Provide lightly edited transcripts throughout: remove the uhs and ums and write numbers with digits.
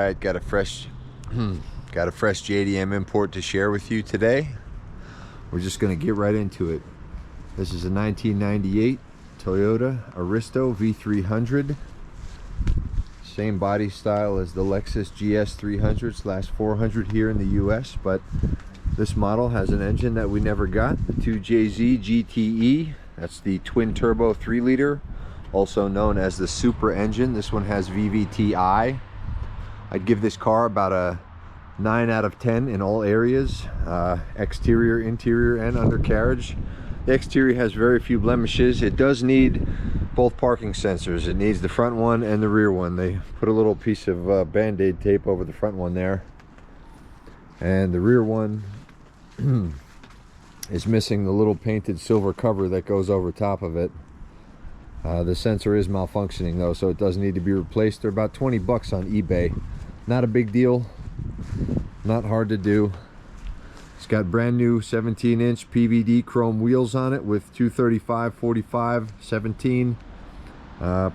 Alright, got a fresh JDM import to share with you today. We're just going to get right into it. This is a 1998 Toyota Aristo V300. Same body style as the Lexus GS 300/400 here in the US, but this model has an engine that we never got, the 2JZ GTE. That's the twin turbo 3-liter, also known as the Super engine. This one has VVT-I. I'd give this car about a 9 out of 10 in all areas, exterior, interior, and undercarriage. The exterior has very few blemishes. It does need both parking sensors. It needs the front one and the rear one. They put a little piece of band-aid tape over the front one there, and the rear one is missing the little painted silver cover that goes over top of it. The sensor is malfunctioning though, so it does need to be replaced. They're about 20 bucks on eBay. Not a big deal, not hard to do. It's got brand new 17-inch PVD chrome wheels on it with 235/45/17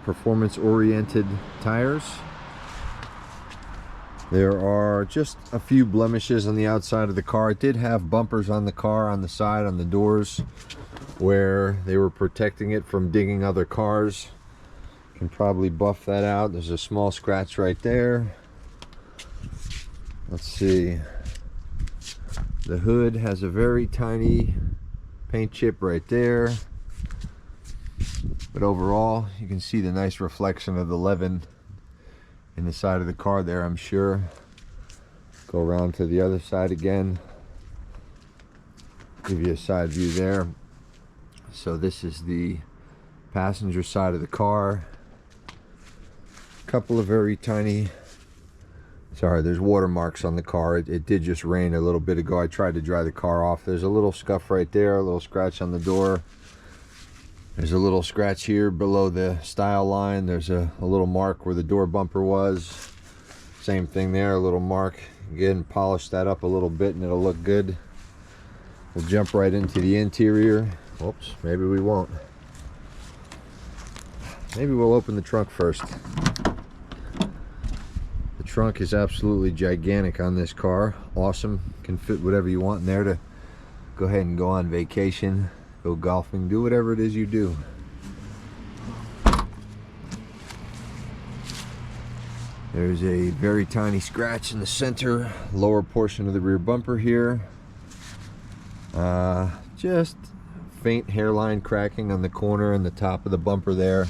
performance oriented tires. There are just a few blemishes on the outside of the car. It did have bumpers on the car, on the side, on the doors, where they were protecting it from digging other cars. Can probably buff that out. There's a small scratch right there. Let's see. The hood has a very tiny paint chip right there, but overall you can see the nice reflection of the Levin in the side of the car there, I'm sure. Go around to the other side again, give you a side view there. So this is the passenger side of the car. A couple of very tiny, sorry, there's watermarks on the car. It did just rain a little bit ago. I tried to dry the car off. There's a little scuff right there, a little scratch on the door. There's a little scratch here below the style line. There's a little mark where the door bumper was. Same thing there, a little mark. Again, polish that up a little bit and it'll look good. We'll jump right into the interior. Oops, maybe we won't. Maybe we'll open the trunk first. The trunk is absolutely gigantic on this car. Awesome. Can fit whatever you want in there to go ahead and go on vacation, go golfing, do whatever it is you do. There's a very tiny scratch in the center lower portion of the rear bumper here. Just faint hairline cracking on the corner and the top of the bumper there.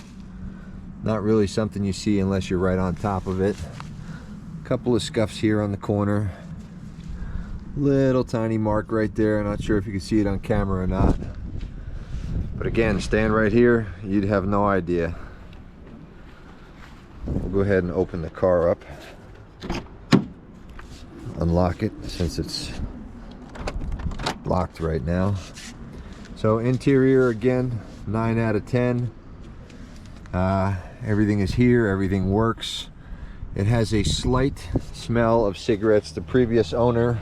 Not really something you see unless you're right on top of it. Couple of scuffs here on the corner. Little tiny mark right there. I'm not sure if you can see it on camera or not, but again, stand right here, you'd have no idea. We'll go ahead and open the car up, unlock it since it's locked right now. So interior, again, 9 out of 10. Everything is here, everything works. It has a slight smell of cigarettes. The previous owner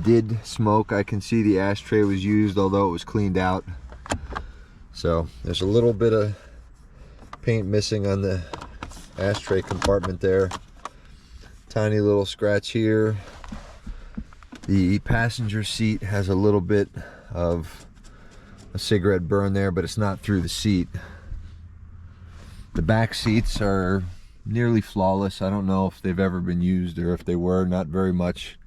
did smoke. I can see the ashtray was used, although it was cleaned out. So there's a little bit of paint missing on the ashtray compartment there. Tiny little scratch here. The passenger seat has a little bit of a cigarette burn there, but it's not through the seat. The back seats are nearly flawless. I don't know if they've ever been used or if they were, not very much.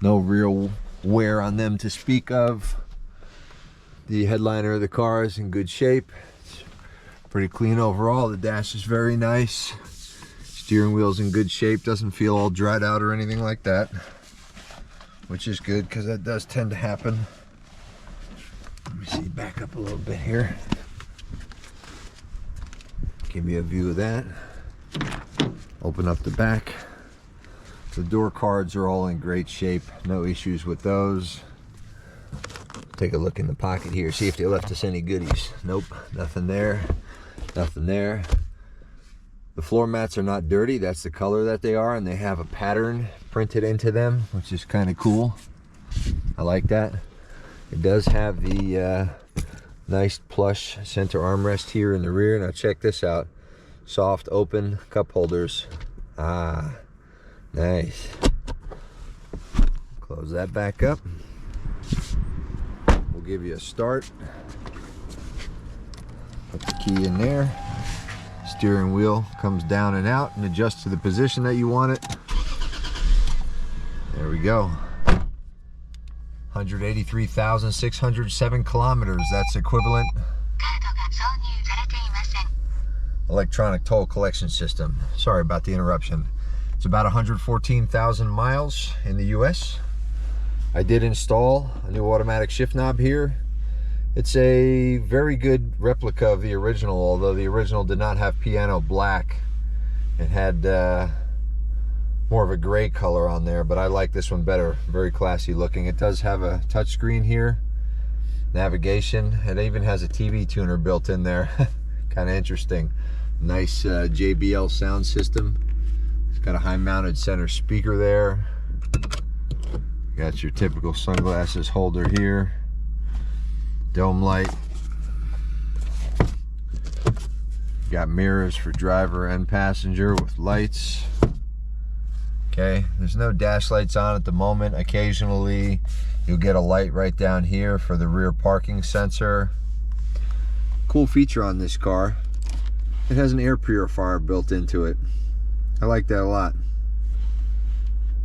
No real wear on them to speak of. The headliner of the car is in good shape. It's pretty clean overall. The dash is very nice. Steering wheel's in good shape. Doesn't feel all dried out or anything like that, which is good because that does tend to happen. Let me see, back up a little bit here. Give you a view of that. Open up the back. The door cards are all in great shape. No issues with those. Take a look in the pocket here, see if they left us any goodies. Nope, nothing there, nothing there. The floor mats are not dirty. That's the color that they are, and they have a pattern printed into them, which is kind of cool. I like that. It does have the nice plush center armrest here in the rear. Now check this out. Soft open cup holders Ah, nice. Close that back up. We'll give you a start. Put the key in there. Steering wheel comes down and out and adjusts to the position that you want it. There we go. 183,607 kilometers. That's equivalent. Electronic toll collection system. Sorry about the interruption. It's about 114,000 miles in the US. I did install a new automatic shift knob here. It's a very good replica of the original, although the original did not have piano black. It had more of a gray color on there, but I like this one better. Very classy looking. It does have a touch screen here, navigation. It even has a TV tuner built in there. Kind of interesting. Nice JBL sound system. It's got a high mounted center speaker there. Got your typical sunglasses holder here. Dome light. Got mirrors for driver and passenger with lights. Okay, there's no dash lights on at the moment. Occasionally you'll get a light right down here for the rear parking sensor. Cool feature on this car, it has an air purifier built into it. I like that a lot.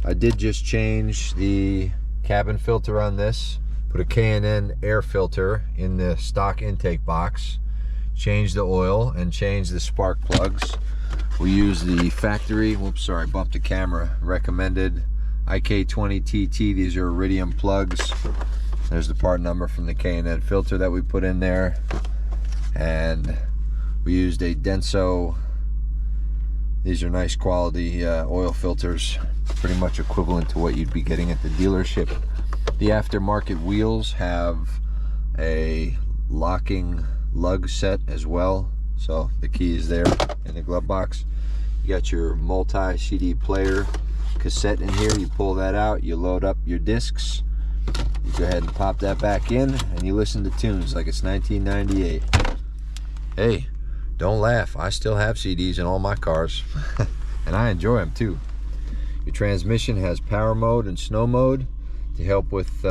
I did just change the cabin filter on this. Put a K&N air filter in the stock intake box. Change the oil and change the spark plugs. We use the factory, whoops, sorry, bumped the camera, recommended IK20TT. These are iridium plugs. There's the part number from the K&N filter that we put in there. And we used a Denso. These are nice quality oil filters, pretty much equivalent to what you'd be getting at the dealership. The aftermarket wheels have a locking lug set as well, so the key is there in the glove box. You got your multi CD player cassette in here. You pull that out, you load up your discs, you go ahead and pop that back in, and you listen to tunes like it's 1998. Hey, don't laugh, I still have CDs in all my cars and I enjoy them too. Your transmission has power mode and snow mode to help with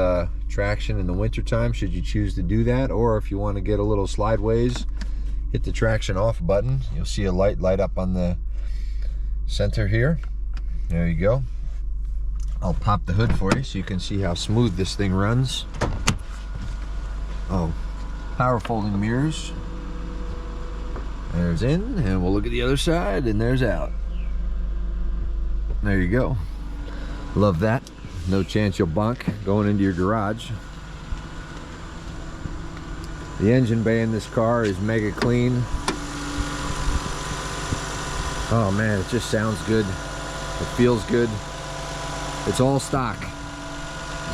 traction in the winter time, should you choose to do that, or if you want to get a little slideways, hit the traction off button. You'll see a light up on the center here. There you go. I'll pop the hood for you so you can see how smooth this thing runs. Oh, power folding mirrors. There's in, and we'll look at the other side, and there's out. There you go. Love that. No chance you'll bonk going into your garage. The engine bay in this car is mega clean. Oh man, it just sounds good. It feels good. It's all stock.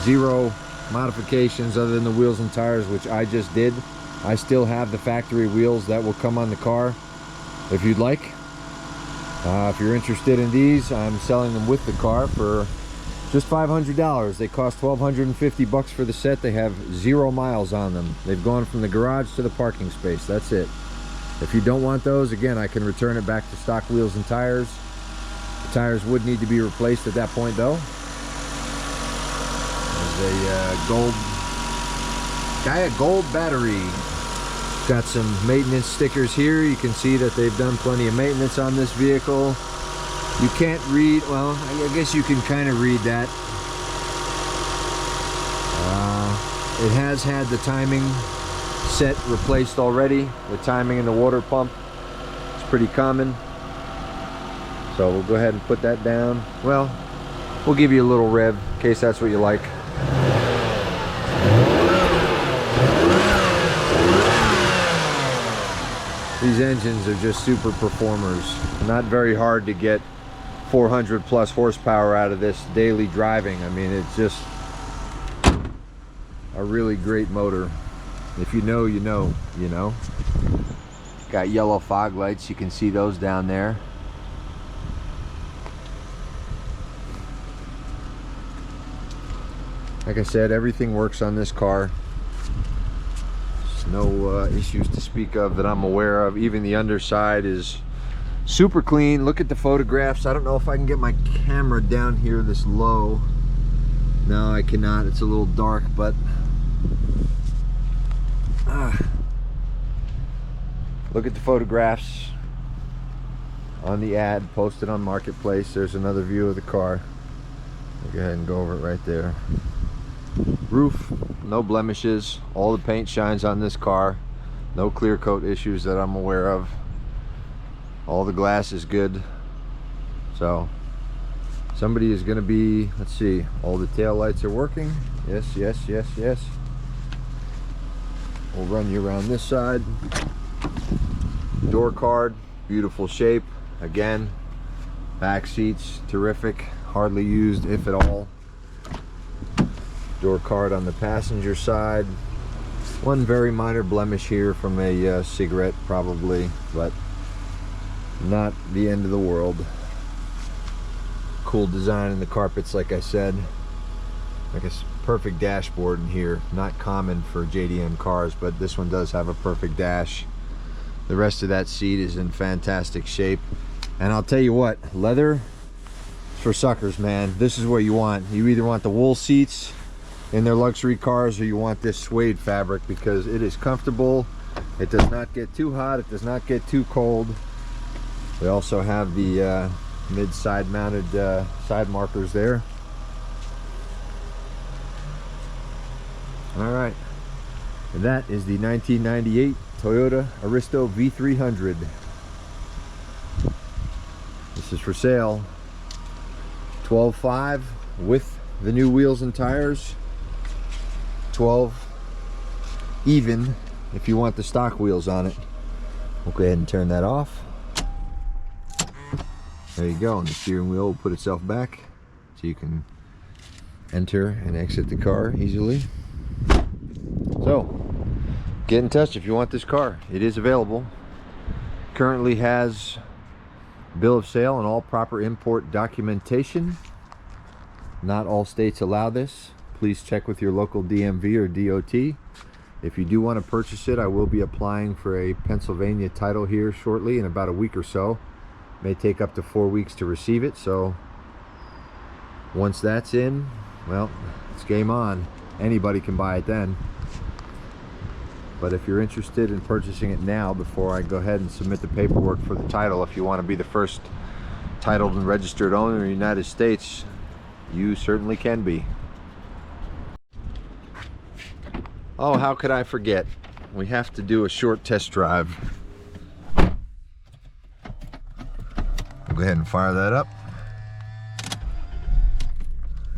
Zero modifications other than the wheels and tires, which I just did. I still have the factory wheels that will come on the car if you'd like. If you're interested in these, I'm selling them with the car for just $500. They cost $1,250 for the set. They have 0 miles on them. They've gone from the garage to the parking space. That's it. If you don't want those, again, I can return it back to stock wheels and tires. The tires would need to be replaced at that point though. There's a gold battery. Got some maintenance stickers here. You can see that they've done plenty of maintenance on this vehicle. You can't read, well, I guess you can kind of read that. It has had the timing set replaced already. The timing in the water pump, it's pretty common. So we'll go ahead and put that down. Well, we'll give you a little rev in case that's what you like. These engines are just super performers. Not very hard to get 400 plus horsepower out of this daily driving. I mean, it's just a really great motor. If you know, you know, you know. Got yellow fog lights, you can see those down there. Like I said, everything works on this car. There's no issues to speak of that I'm aware of. Even the underside is Super clean. Look at the photographs. I don't know if I can get my camera down here this low. No, I cannot. It's a little dark, but look at the photographs on the ad posted on Marketplace. There's another view of the car. I'll go ahead and go over it right there. Roof, no blemishes. All the paint shines on this car. No clear coat issues that I'm aware of. All the glass is good. So somebody is going to be, let's see, all the tail lights are working. Yes, yes, yes, yes. We'll run you around this side. Door card, beautiful shape. Again, back seats, terrific. Hardly used, if at all. Door card on the passenger side. One very minor blemish here from a cigarette, probably, but not the end of the world. Cool design in the carpets, like I said. Like a perfect dashboard in here. Not common for JDM cars, but this one does have a perfect dash. The rest of that seat is in fantastic shape. And I'll tell you what, leather is for suckers, man. This is what you want. You either want the wool seats in their luxury cars, or you want this suede fabric, because it is comfortable. It does not get too hot. It does not get too cold. We also have the mid side mounted side markers there. All right, and that is the 1998 Toyota Aristo V300. This is for sale. 12.5 with the new wheels and tires. 12 even if you want the stock wheels on it. We'll go ahead and turn that off. There you go, and the steering wheel will put itself back so you can enter and exit the car easily. So get in touch if you want this car. It is available. Currently has bill of sale and all proper import documentation. Not all states allow this. Please check with your local DMV or DOT. If you do want to purchase it, I will be applying for a Pennsylvania title here shortly, in about a week or so. May take up to 4 weeks to receive it, so once that's in, well, it's game on. Anybody can buy it then. But if you're interested in purchasing it now, before I go ahead and submit the paperwork for the title, if you want to be the first titled and registered owner in the United States, you certainly can be. Oh, how could I forget? We have to do a short test drive. Go ahead and fire that up.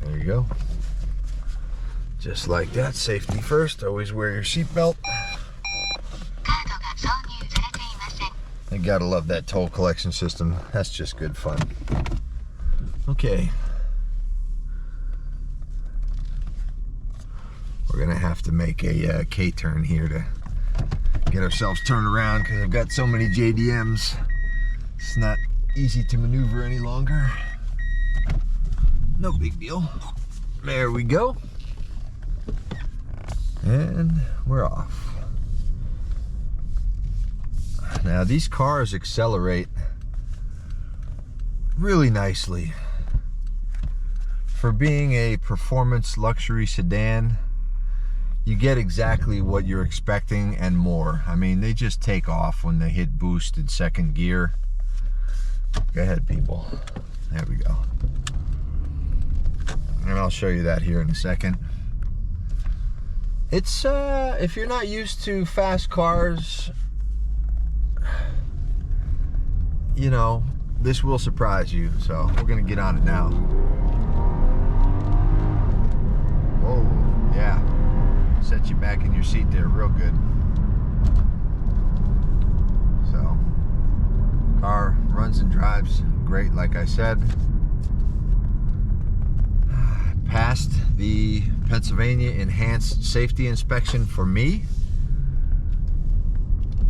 There you go. Just like that. Safety first. Always wear your seatbelt. I gotta love that toll collection system. That's just good fun. Okay. We're gonna have to make a K-turn here to get ourselves turned around, because I've got so many JDMs. It's not easy to maneuver any longer. No big deal. There we go. And we're off. Now these cars accelerate really nicely. For being a performance luxury sedan, you get exactly what you're expecting and more. I mean, they just take off when they hit boost in second gear. Go ahead, people. There we go. And I'll show you that here in a second. It's if you're not used to fast cars, you know, this will surprise you. So we're gonna get on it now. Whoa, yeah. Set you back in your seat there real good. So car runs and drives great, like I said. Passed the Pennsylvania Enhanced Safety Inspection for me.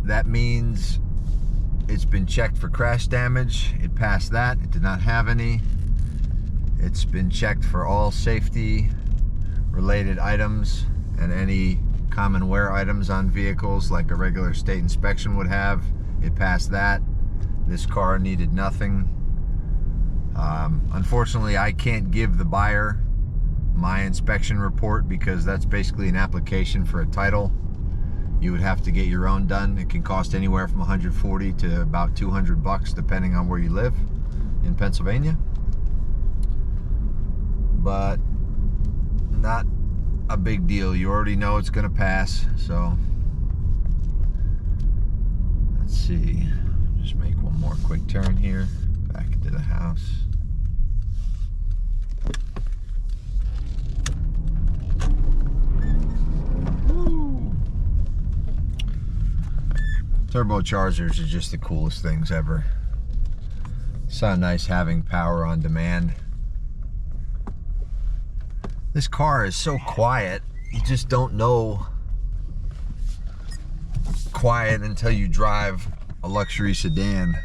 That means it's been checked for crash damage. It passed that. It did not have any. It's been checked for all safety related items and any common wear items on vehicles like a regular state inspection would have. It passed that. This car needed nothing. Unfortunately, I can't give the buyer my inspection report because that's basically an application for a title. You would have to get your own done. It can cost anywhere from $140 to about $200 depending on where you live in Pennsylvania. But not a big deal. You already know it's gonna pass, so let's see. Just make one more quick turn here, back into the house. Woo. Turbochargers are just the coolest things ever. So nice having power on demand. This car is so quiet, you just don't know quiet until you drive a luxury sedan.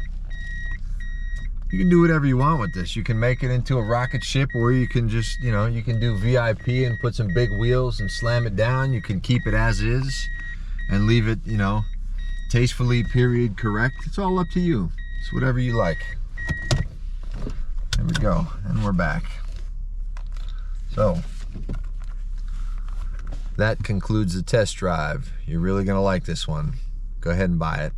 You can do whatever you want with this. You can make it into a rocket ship, or you can just, you know, you can do VIP and put some big wheels and slam it down. You can keep it as is and leave it, you know, tastefully period correct. It's all up to you. It's whatever you like. There we go, and we're back. So that concludes the test drive. You're really gonna like this one. Go ahead and buy it.